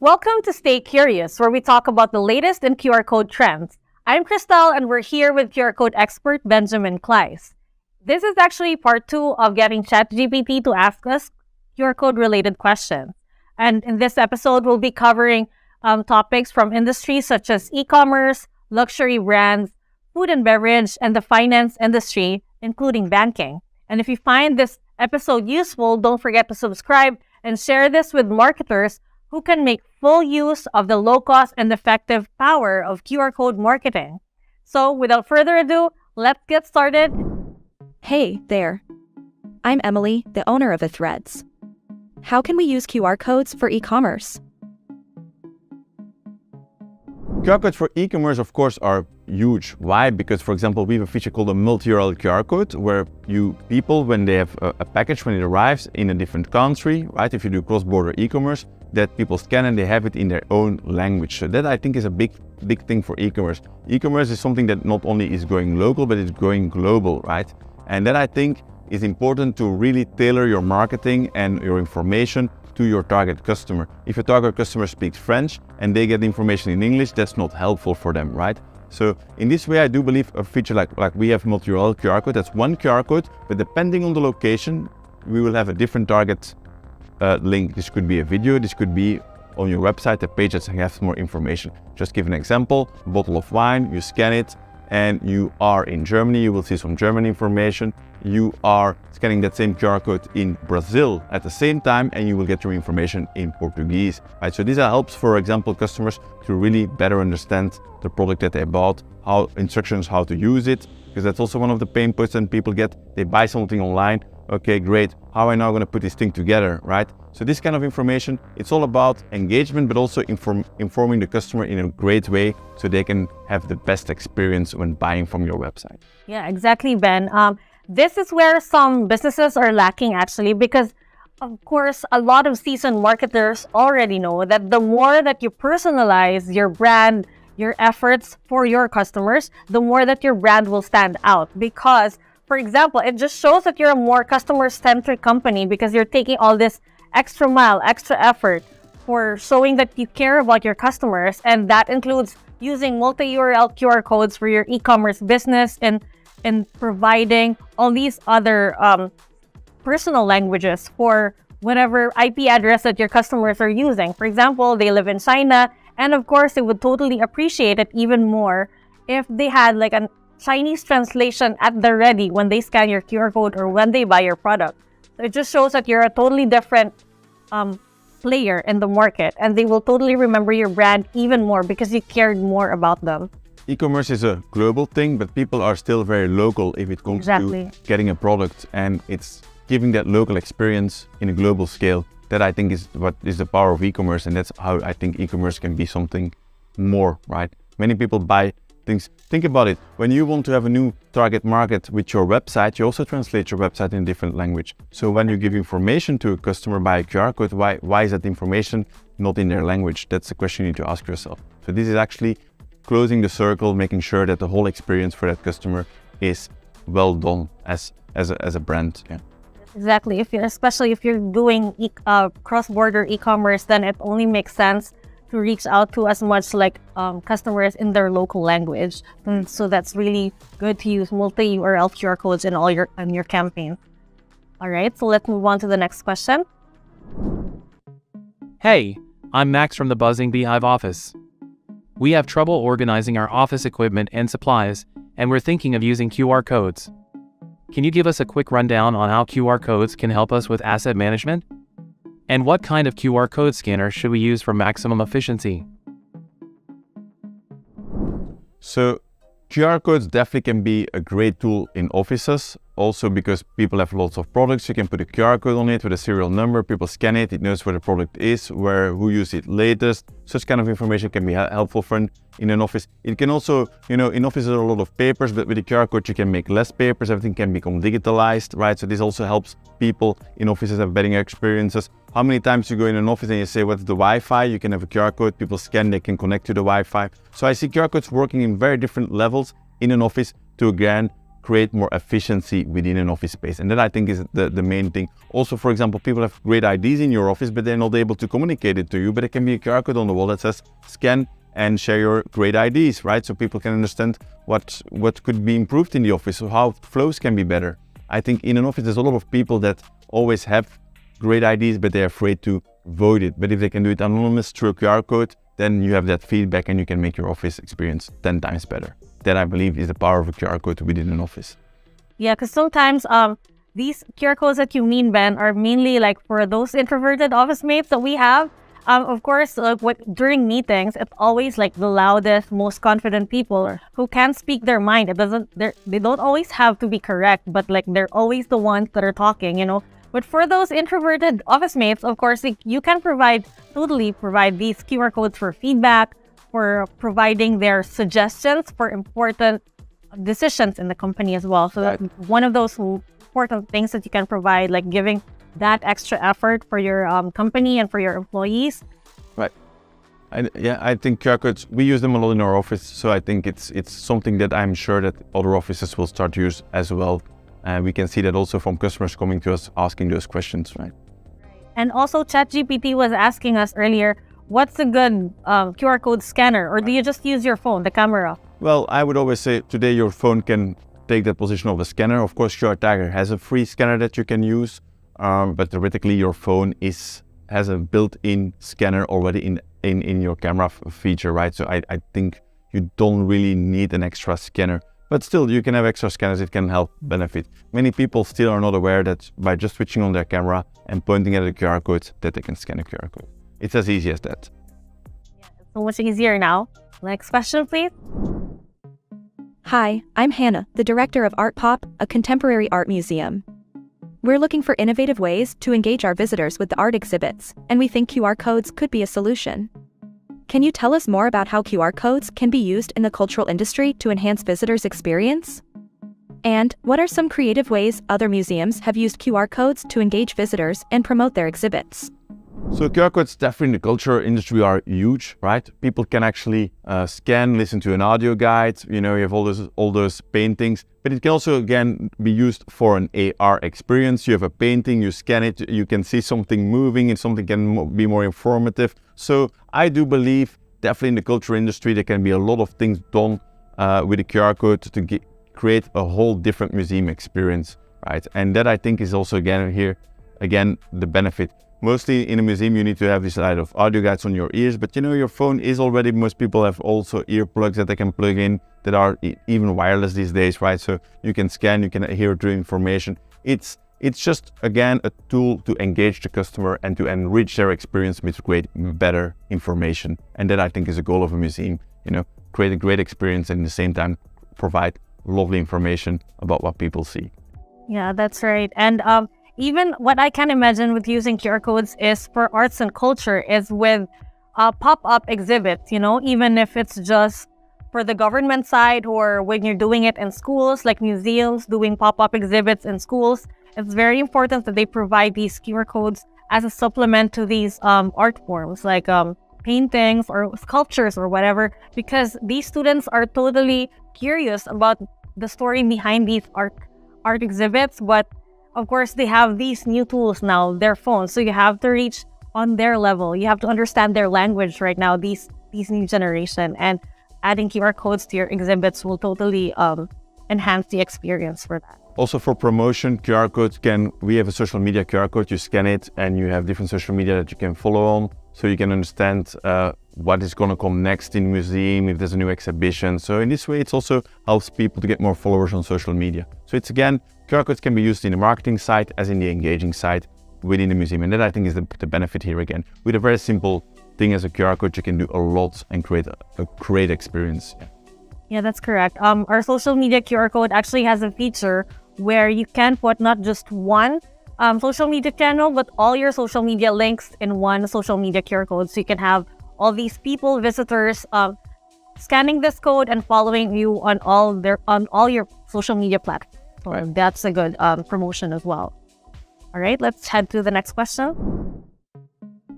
Welcome to Stay Curious, where we talk about the latest in QR code trends. I'm Crystal, and we're here with QR code expert Benjamin Claeys. This is actually part 2 of getting ChatGPT to ask us QR code related questions. And in this episode, we'll be covering topics from industries such as e-commerce, luxury brands, food and beverage, and the finance industry, including banking. And if you find this episode useful, don't forget to subscribe and share this with marketers who can make full use of the low-cost and effective power of QR code marketing. So without further ado, let's get started. Hey there. I'm Emily, the owner of Threads. How can we use QR codes for e-commerce? QR codes for e-commerce, of course, are huge. Why? Because, for example, we have a feature called a multi-URL QR code, where people, when they have a package, when it arrives in a different country, right? If you do cross-border e-commerce, that people scan and they have it in their own language. So that, I think, is a big thing for e-commerce. E-commerce is something that not only is going local, but it's going global, right? And that, I think, is important to really tailor your marketing and your information to your target customer. If your target customer speaks French and they get information in English, that's not helpful for them, right? So in this way, I do believe a feature like we have multi-URL QR code, that's one QR code, but depending on the location, we will have a different target link. This could be a video, this could be on your website, a page that has more information. Just give an example, a bottle of wine, you scan it, and you are in Germany, you will see some German information. You are scanning that same QR code in Brazil at the same time, and you will get your information in Portuguese, right? So these helps, for example, customers to really better understand the product that they bought, instructions how to use it, because that's also one of the pain points that people get. They buy something online. Okay, great. How am I now going to put this thing together, right? So this kind of information, it's all about engagement, but also informing the customer in a great way so they can have the best experience when buying from your website. Yeah, exactly, Ben. This is where some businesses are lacking, actually, because, of course, a lot of seasoned marketers already know that the more that you personalize your brand, your efforts for your customers, the more that your brand will stand out. Because, for example, it just shows that you're a more customer-centric company because you're taking all this extra mile, extra effort for showing that you care about your customers. And that includes using multi-URL QR codes for your e-commerce business and providing all these other personal languages for whatever IP address that your customers are using. For example, they live in China, and of course, they would totally appreciate it even more if they had like a Chinese translation at the ready when they scan your QR code or when they buy your product. So it just shows that you're a totally different player in the market, and they will totally remember your brand even more because you cared more about them. E-commerce is a global thing, but people are still very local if it comes to getting a product, and it's giving that local experience in a global scale. That, I think, is what is the power of e-commerce, and that's how I think e-commerce can be something more, right? Many people buy things. Think about it. When you want to have a new target market with your website, you also translate your website in a different language. So when you give information to a customer by a QR code, why is that information not in their language? That's the question you need to ask yourself. So this is actually closing the circle, making sure that the whole experience for that customer is well done as a brand. Yeah. Exactly. Especially if you're doing cross-border e-commerce, then it only makes sense to reach out to as much like customers in their local language. And so that's really good to use multi-URL QR codes in all your campaigns. All right, so let's move on to the next question. Hey, I'm Max from the Buzzing Beehive office. We have trouble organizing our office equipment and supplies, and we're thinking of using QR codes. Can you give us a quick rundown on how QR codes can help us with asset management? And what kind of QR code scanner should we use for maximum efficiency? So QR codes definitely can be a great tool in offices. Also, because people have lots of products, you can put a QR code on it with a serial number. People scan it, it knows where the product is, who used it latest. Such kind of information can be helpful in an office. It can also, in offices there are a lot of papers, but with a QR code you can make less papers. Everything can become digitalized, right? So this also helps people in offices have better experiences. How many times you go in an office and you say, what's the Wi-Fi? You can have a QR code, people scan, they can connect to the Wi-Fi. So I see QR codes working in very different levels in an office to again create more efficiency within an office space. And that I think is the main thing. Also, for example, people have great ideas in your office, but they're not able to communicate it to you, but it can be a QR code on the wall that says scan and share your great ideas, right? So people can understand what could be improved in the office, or how flows can be better. I think in an office, there's a lot of people that always have great ideas, but they're afraid to vote it. But if they can do it anonymous through a QR code, then you have that feedback and you can make your office experience 10 times better. That I believe is the power of a QR code within an office. Yeah, because sometimes these QR codes that you mean, Ben, are mainly like for those introverted office mates that we have. Of course, during meetings, it's always like the loudest, most confident people who can speak their mind. They don't always have to be correct, but like they're always the ones that are talking, you know. But for those introverted office mates, of course, you can totally provide these QR codes for feedback, for providing their suggestions for important decisions in the company as well. So that's one of those important things that you can provide, like giving that extra effort for your company and for your employees. Right. I think QR codes, we use them a lot in our office. So I think it's something that I'm sure that other offices will start to use as well. And we can see that also from customers coming to us asking those questions, right? And also ChatGPT was asking us earlier, what's a good QR code scanner? Or do you just use your phone, the camera? Well, I would always say today your phone can take the position of a scanner. Of course, QR Tagger has a free scanner that you can use, but theoretically your phone has a built-in scanner already in your camera feature, right? So I think you don't really need an extra scanner. But still, you can have extra scanners, it can help benefit. Many people still are not aware that by just switching on their camera and pointing at a QR code, that they can scan a QR code. It's as easy as that. Yeah, it's so much easier now. Next question, please. Hi, I'm Hannah, the director of Art Pop, a contemporary art museum. We're looking for innovative ways to engage our visitors with the art exhibits, and we think QR codes could be a solution. Can you tell us more about how QR codes can be used in the cultural industry to enhance visitors' experience? And what are some creative ways other museums have used QR codes to engage visitors and promote their exhibits? So QR codes definitely in the culture industry are huge, right? People can actually scan, listen to an audio guide, you know, you have all those paintings, but it can also again be used for an AR experience. You have a painting, you scan it, you can see something moving and something can be more informative. So I do believe definitely in the culture industry there can be a lot of things done with a QR code to create a whole different museum experience, right? And that I think is also again the benefit. Mostly in a museum, you need to have this side of audio guides on your ears, but you know, your phone is already, most people have also earplugs that they can plug in that are even wireless these days, right? So you can scan, you can hear through information. It's just, again, a tool to engage the customer and to enrich their experience with better information. And that I think is a goal of a museum, you know, create a great experience and at the same time provide lovely information about what people see. Yeah, that's right. And even what I can imagine with using QR codes is for arts and culture is with pop-up exhibits, you know, even if it's just for the government side or when you're doing it in schools, like museums doing pop-up exhibits in schools, it's very important that they provide these QR codes as a supplement to these art forms like paintings or sculptures or whatever, because these students are totally curious about the story behind these art exhibits, but of course, they have these new tools now, their phones. So you have to reach on their level. You have to understand their language right now, these new generation. And adding QR codes to your exhibits will totally enhance the experience for that. Also for promotion, QR codes we have a social media QR code, you scan it and you have different social media that you can follow on. So you can understand what is going to come next in the museum, if there's a new exhibition. So in this way, it also helps people to get more followers on social media. So it's again, QR codes can be used in the marketing side as in the engaging side within the museum. And that I think is the benefit here again. With a very simple thing as a QR code, you can do a lot and create a great experience. Yeah, that's correct. Our social media QR code actually has a feature where you can put not just one social media channel, but all your social media links in one social media QR code. So you can have all these people, visitors, scanning this code and following you on all your social media platforms. So that's a good promotion as well. All right, let's head to the next question.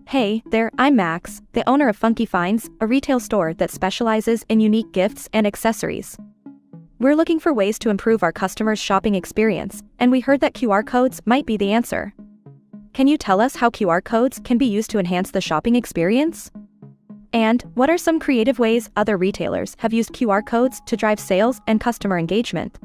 Hey there, I'm Max, the owner of Funky Finds, a retail store that specializes in unique gifts and accessories. We're looking for ways to improve our customers' shopping experience, and we heard that QR codes might be the answer. Can you tell us how QR codes can be used to enhance the shopping experience? And what are some creative ways other retailers have used QR codes to drive sales and customer engagement?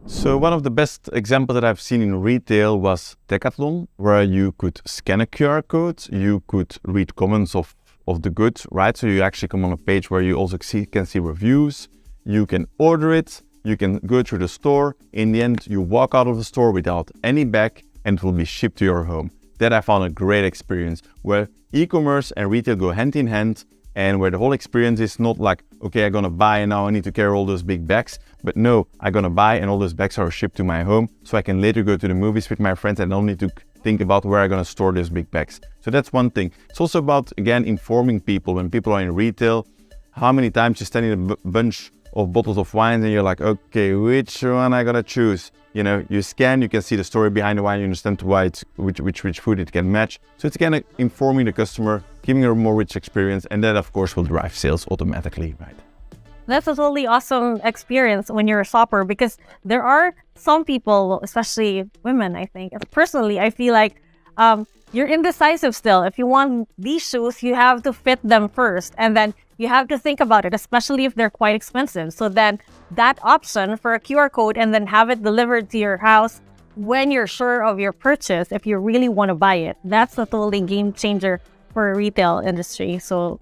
So one of the best examples that I've seen in retail was Decathlon, where you could scan a QR code, you could read comments of the goods, right? So you actually come on a page where you also can see reviews, you can order it, you can go through the store. In the end, you walk out of the store without any bag and it will be shipped to your home. That I found a great experience where e-commerce and retail go hand in hand, and where the whole experience is not like, okay, I'm gonna buy and now I need to carry all those big bags, but no, I'm gonna buy and all those bags are shipped to my home so I can later go to the movies with my friends and don't need to think about where I'm gonna store those big bags. So that's one thing. It's also about, again, informing people. When people are in retail, how many times you stand in a bunch of bottles of wines and you're like, okay, which one I gotta choose? You know, you scan, you can see the story behind the wine, you understand why it's which food it can match. So it's again informing the customer, giving her a more rich experience, and that of course will drive sales automatically, right? That's a totally awesome experience when you're a shopper, because there are some people, especially women, I think. Personally, I feel like you're indecisive still. If you want these shoes, you have to fit them first, and then you have to think about it, especially if they're quite expensive. So then that option for a QR code and then have it delivered to your house when you're sure of your purchase, if you really want to buy it, that's a totally game changer for a retail industry. So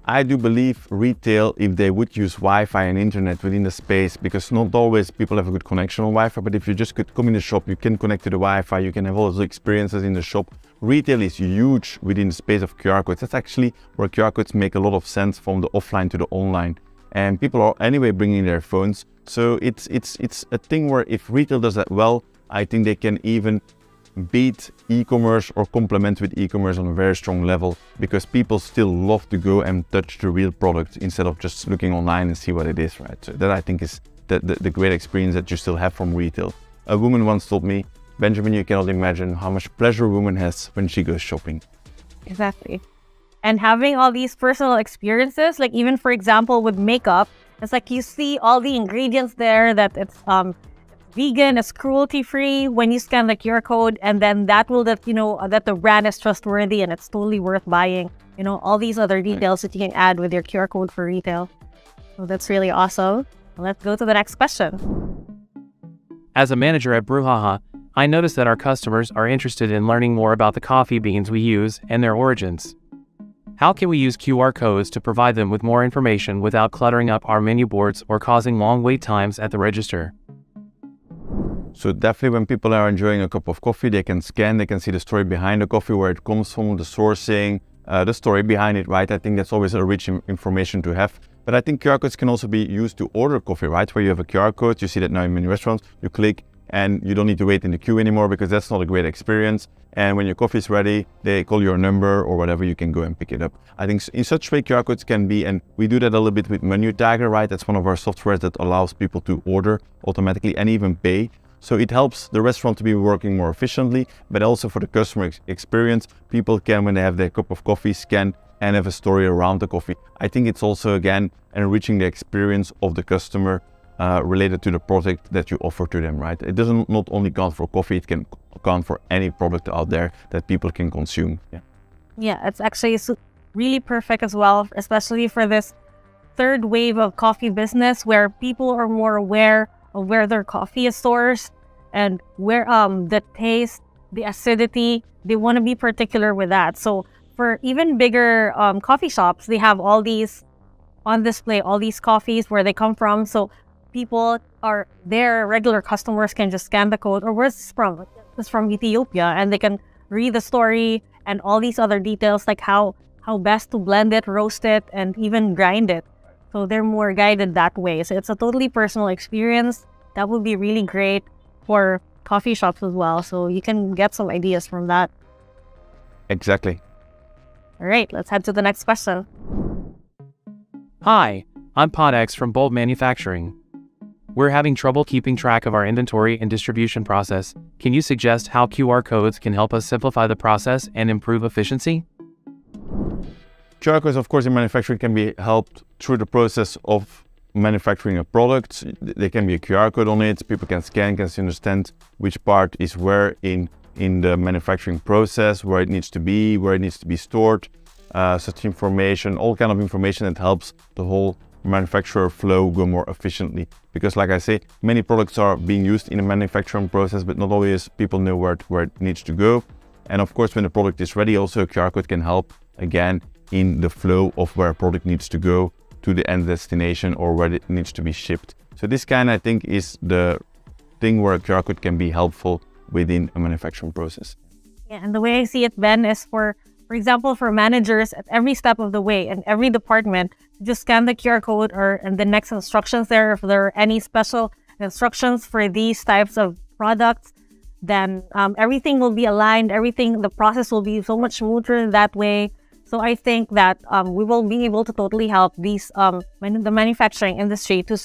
I do believe retail, if they would use Wi-Fi and internet within the space, because not always people have a good connection on Wi-Fi, but if you just could come in the shop, you can connect to the Wi-Fi, you can have all those experiences in the shop. Retail is huge within the space of QR codes. That's actually where QR codes make a lot of sense from the offline to the online. And people are anyway bringing their phones. So it's a thing where if retail does that well, I think they can even beat e-commerce or complement with e-commerce on a very strong level, because people still love to go and touch the real product instead of just looking online and see what it is, right? So that I think is the great experience that you still have from retail. A woman once told me, Benjamin, you cannot imagine how much pleasure a woman has when she goes shopping. exactly. And having all these personal experiences, like even for example with makeup, it's like you see all the ingredients there, that it's vegan, it's cruelty-free when you scan the QR code, and then that will that that the brand is trustworthy and it's totally worth buying. All these other details that you can add with your QR code for retail. So that's really awesome. Let's go to the next question. As a manager at Brouhaha, I noticed that our customers are interested in learning more about the coffee beans we use and their origins. How can we use QR codes to provide them with more information without cluttering up our menu boards or causing long wait times at the register? So definitely when people are enjoying a cup of coffee, they can scan, they can see the story behind the coffee, where it comes from, the sourcing, the story behind it, right? I think that's always a rich information to have. But I think QR codes can also be used to order coffee, right? Where you have a QR code, you see that now in many restaurants, you click and you don't need to wait in the queue anymore, because that's not a great experience. And when your coffee is ready, they call your number or whatever, you can go and pick it up. I think in such way QR codes can be, and we do that a little bit with Menu Tagger, right? That's one of our softwares that allows people to order automatically and even pay. So it helps the restaurant to be working more efficiently, but also for the customer experience, people can, when they have their cup of coffee, scan and have a story around the coffee. I think it's also, again, enriching the experience of the customer related to the product that you offer to them, right? It doesn't not only count for coffee, it can count for any product out there that people can consume. Yeah, it's actually really perfect as well, especially for this third wave of coffee business, where people are more aware of where their coffee is sourced and where the taste, the acidity, they want to be particular with that. So for even bigger coffee shops, they have all these on display, all these coffees, where they come from. So people are their regular customers can just scan the code, or where's this from? It's from Ethiopia, and they can read the story and all these other details, like how best to blend it, roast it, and even grind it. So they're more guided that way. So it's a totally personal experience. That would be really great for coffee shops as well. So you can get some ideas from that. Exactly. All right, let's head to the next question. Hi, I'm Podex from Bulb Manufacturing. We're having trouble keeping track of our inventory and distribution process. Can you suggest how QR codes can help us simplify the process and improve efficiency? QR codes, of course, in manufacturing can be helped through the process of manufacturing a product, there can be a QR code on it. People can scan, can understand which part is where in the manufacturing process, where it needs to be, where it needs to be stored. Such information, all kind of information that helps the whole manufacturer flow go more efficiently. Because like I say, many products are being used in a manufacturing process, but not always people know where it needs to go. And of course, when the product is ready, also a QR code can help again in the flow of where a product needs to go to the end destination or where it needs to be shipped. So this kind, I think, is the thing where a QR code can be helpful within a manufacturing process. Yeah, and the way I see it, Ben, is for example, for managers at every step of the way in every department, just scan the QR code and the next instructions there. If there are any special instructions for these types of products, then everything will be aligned. The process will be so much smoother that way. So I think that we will be able to totally help the manufacturing industry to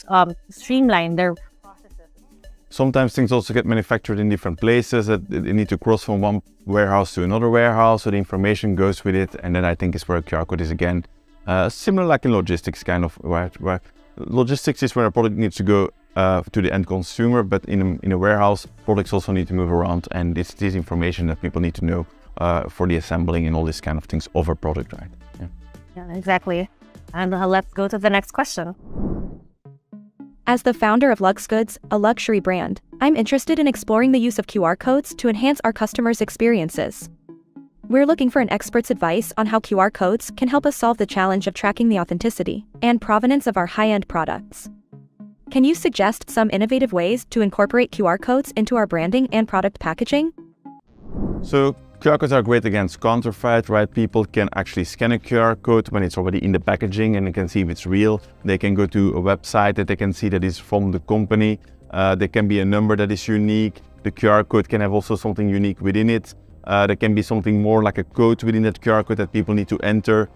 streamline their processes. Sometimes things also get manufactured in different places that they need to cross from one warehouse to another warehouse, so the information goes with it. And then I think is where a QR code is again similar like in logistics, kind of where logistics is where a product needs to go to the end consumer, but in a warehouse, products also need to move around, and it's this information that people need to know for the assembling and all these kind of things of a product, right? Yeah, exactly. And let's go to the next question. As the founder of Lux Goods, a luxury brand, I'm interested in exploring the use of QR codes to enhance our customers' experiences. We're looking for an expert's advice on how QR codes can help us solve the challenge of tracking the authenticity and provenance of our high-end products. Can you suggest some innovative ways to incorporate QR codes into our branding and product packaging? So QR codes are great against counterfeit, right? People can actually scan a QR code when it's already in the packaging and they can see if it's real. They can go to a website that they can see that is from the company. There can be a number that is unique. The QR code can have also something unique within it. There can be something more like a code within that QR code that people need to enter.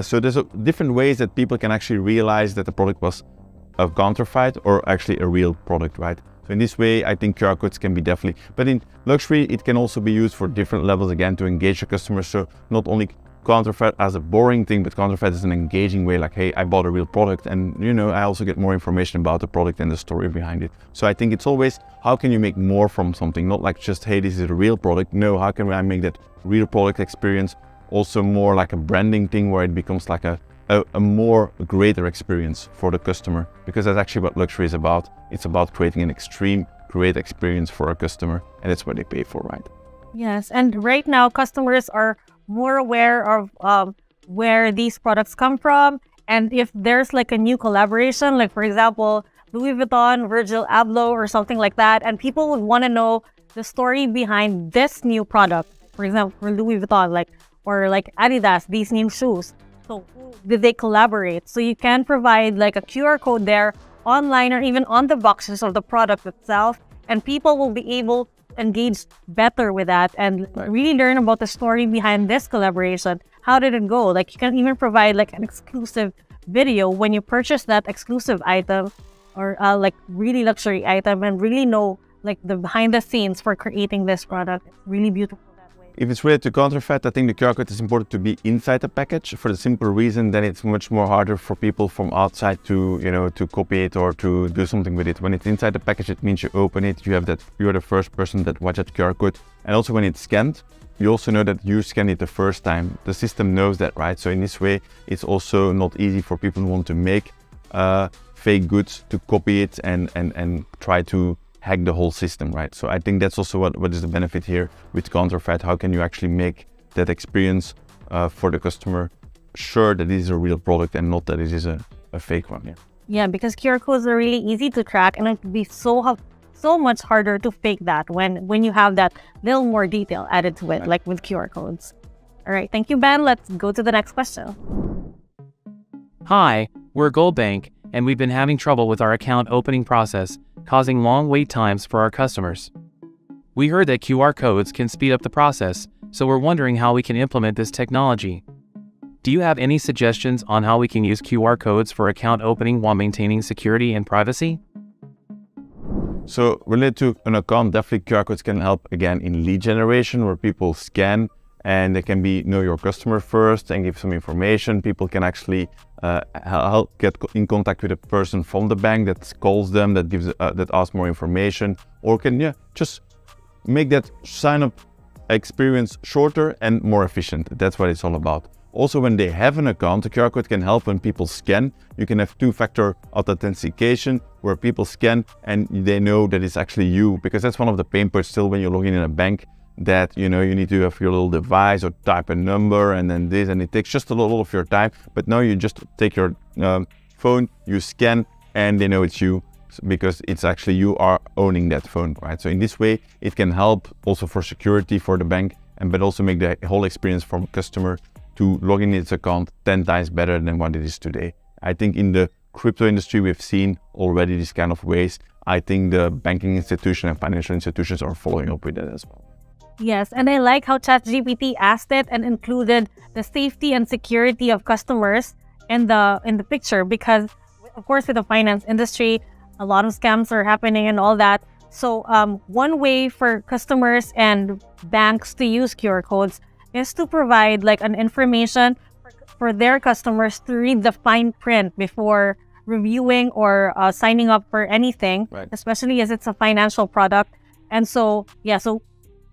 So there's different ways that people can actually realize that the product was a counterfeit or actually a real product, right? So in this way, I think QR codes can be definitely, but in luxury, it can also be used for different levels again to engage the customer. So not only counterfeit as a boring thing, but counterfeit as an engaging way, like, hey, I bought a real product, and I also get more information about the product and the story behind it. So I think it's always, how can you make more from something? Not like just, hey, this is a real product. No, how can I make that real product experience also more like a branding thing where it becomes like a more greater experience for the customer, because that's actually what luxury is about. It's about creating an extreme great experience for a customer, and that's what they pay for, right? Yes, and right now customers are more aware of where these products come from, and if there's like a new collaboration, like for example Louis Vuitton, Virgil Abloh or something like that, and people would want to know the story behind this new product. For example, for Louis Vuitton, or Adidas, these new shoes. So who did they collaborate? So you can provide like a QR code there online or even on the boxes of the product itself, and people will be able to engage better with that and really learn about the story behind this collaboration. How did it go? Like you can even provide like an exclusive video when you purchase that exclusive item or like really luxury item, and really know like the behind the scenes for creating this product. It's really beautiful. If it's related to counterfeit, I think the QR code is important to be inside the package for the simple reason that it's much more harder for people from outside to, to copy it or to do something with it. When it's inside the package, it means you open it, you're the first person that watch that QR code. And also when it's scanned, you also know that you scanned it the first time. The system knows that, right? So in this way, it's also not easy for people who want to make fake goods to copy it and try to hack the whole system, right? So I think that's also what is the benefit here with counterfeit. How can you actually make that experience for the customer sure that it is a real product and not that it is a fake one? Yeah, because QR codes are really easy to track, and it would be so much harder to fake that when you have that little more detail added to it, right, like with QR codes. All right, thank you, Ben. Let's go to the next question. Hi, we're Gold Bank, and we've been having trouble with our account opening process, causing long wait times for our customers. We heard that QR codes can speed up the process, so we're wondering how we can implement this technology. Do you have any suggestions on how we can use QR codes for account opening while maintaining security and privacy? So related to an account, definitely QR codes can help again in lead generation, where people scan and they can be know your customer first and give some information. People can actually help get in contact with a person from the bank that calls them, that gives that asks more information, or can just make that sign up experience shorter and more efficient. That's what it's all about. Also, when they have an account, the QR code can help when people scan. You can have two-factor authentication where people scan and they know that it's actually you, because that's one of the pain points still when you're logging in a bank, that you need to have your little device or type a number and then this, and it takes just a lot of your time. But now you just take your phone, you scan, and they know it's you, because it's actually you are owning that phone, right? So in this way, it can help also for security for the bank, but also make the whole experience from customer to log in its account 10 times better than what it is today. I think in the crypto industry, we've seen already these kind of ways. I think the banking institution and financial institutions are following up with that as well. Yes, and I like how ChatGPT asked it and included the safety and security of customers in the picture, because of course with the finance industry, a lot of scams are happening and all that. So one way for customers and banks to use QR codes is to provide like an information for their customers to read the fine print before reviewing or signing up for anything, right, especially as it's a financial product. And so, so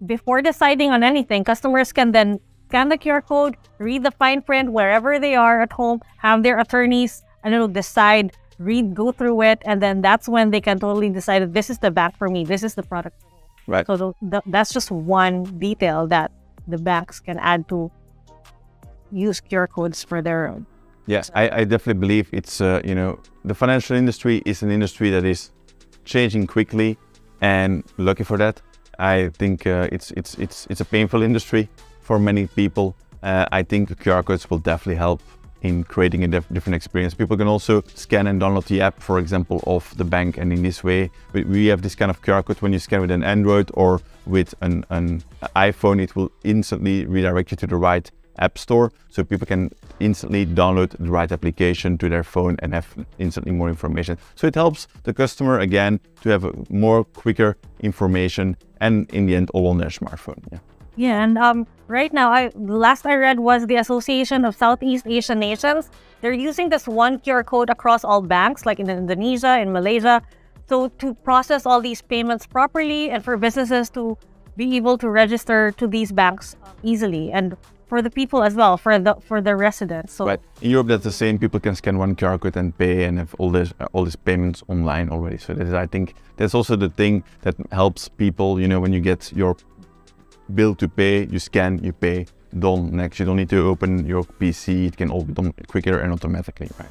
before deciding on anything, customers can then scan the QR code, read the fine print wherever they are at home, have their attorneys, decide, go through it, and then that's when they can totally decide that this is the bank for me, this is the product for me. Right. So that's just one detail that the banks can add to use QR codes for their own. Yes, I definitely believe it's, the financial industry is an industry that is changing quickly, and lucky for that. I think it's a painful industry for many people. I think the QR codes will definitely help in creating a different experience. People can also scan and download the app, for example, of the bank, and in this way, we have this kind of QR code. When you scan with an Android or with an iPhone, it will instantly redirect you to the right app store, so people can instantly download the right application to their phone and have instantly more information. So it helps the customer again to have a more quicker information, and in the end, all on their smartphone. Yeah, and right now, the last I read was the Association of Southeast Asian Nations. They're using this one QR code across all banks, like in Indonesia, in Malaysia, so to process all these payments properly and for businesses to be able to register to these banks easily, and for the people as well, for the residents. So right. In Europe, that's the same. People can scan one QR code and pay, and have all these payments online already. So I think that's also the thing that helps people. When you get your bill to pay, you scan, you pay, done. Next, you don't need to open your PC. It can all be done quicker and automatically, right?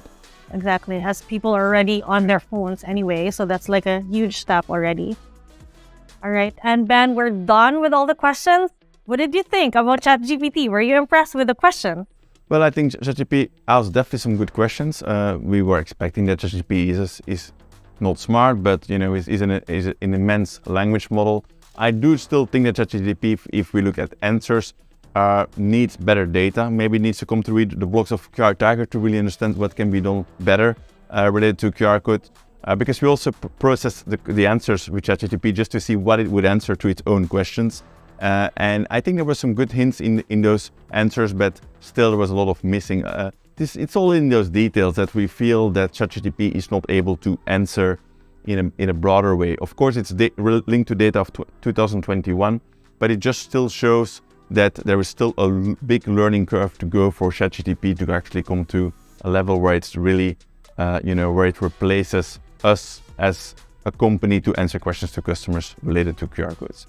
Exactly, as people are already on their phones anyway, so that's like a huge step already. All right, and Ben, we're done with all the questions. What did you think about ChatGPT? Were you impressed with the question? Well, I think ChatGPT asked definitely some good questions. We were expecting that ChatGPT is not smart, but is an immense language model. I do still think that ChatGPT, if we look at answers, needs better data. Maybe it needs to come to read the blocks of QR Tiger to really understand what can be done better related to QR code. Because we also process the answers with ChatGPT just to see what it would answer to its own questions. And I think there were some good hints in those answers, but still there was a lot of missing. It's all in those details that we feel that ChatGPT is not able to answer in a broader way. Of course, it's linked to data of 2021, but it just still shows that there is still a big learning curve to go for ChatGPT to actually come to a level where it's really, where it replaces us as a company to answer questions to customers related to QR codes.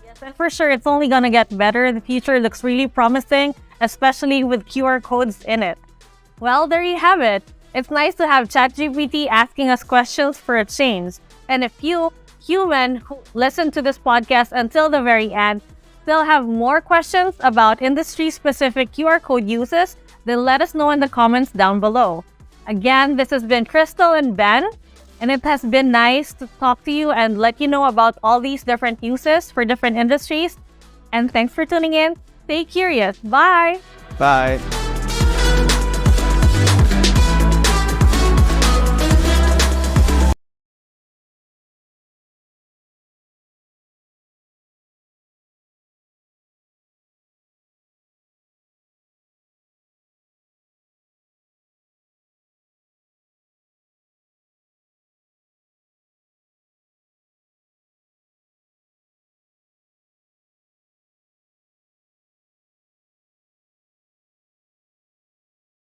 Yes, and for sure, it's only going to get better. The future looks really promising, especially with QR codes in it. Well, there you have it. It's nice to have ChatGPT asking us questions for a change. And if you, human who listen to this podcast until the very end, still have more questions about industry-specific QR code uses, then let us know in the comments down below. Again, this has been Crystal and Ben, and it has been nice to talk to you and let you know about all these different uses for different industries. And thanks for tuning in. Stay curious. Bye! Bye!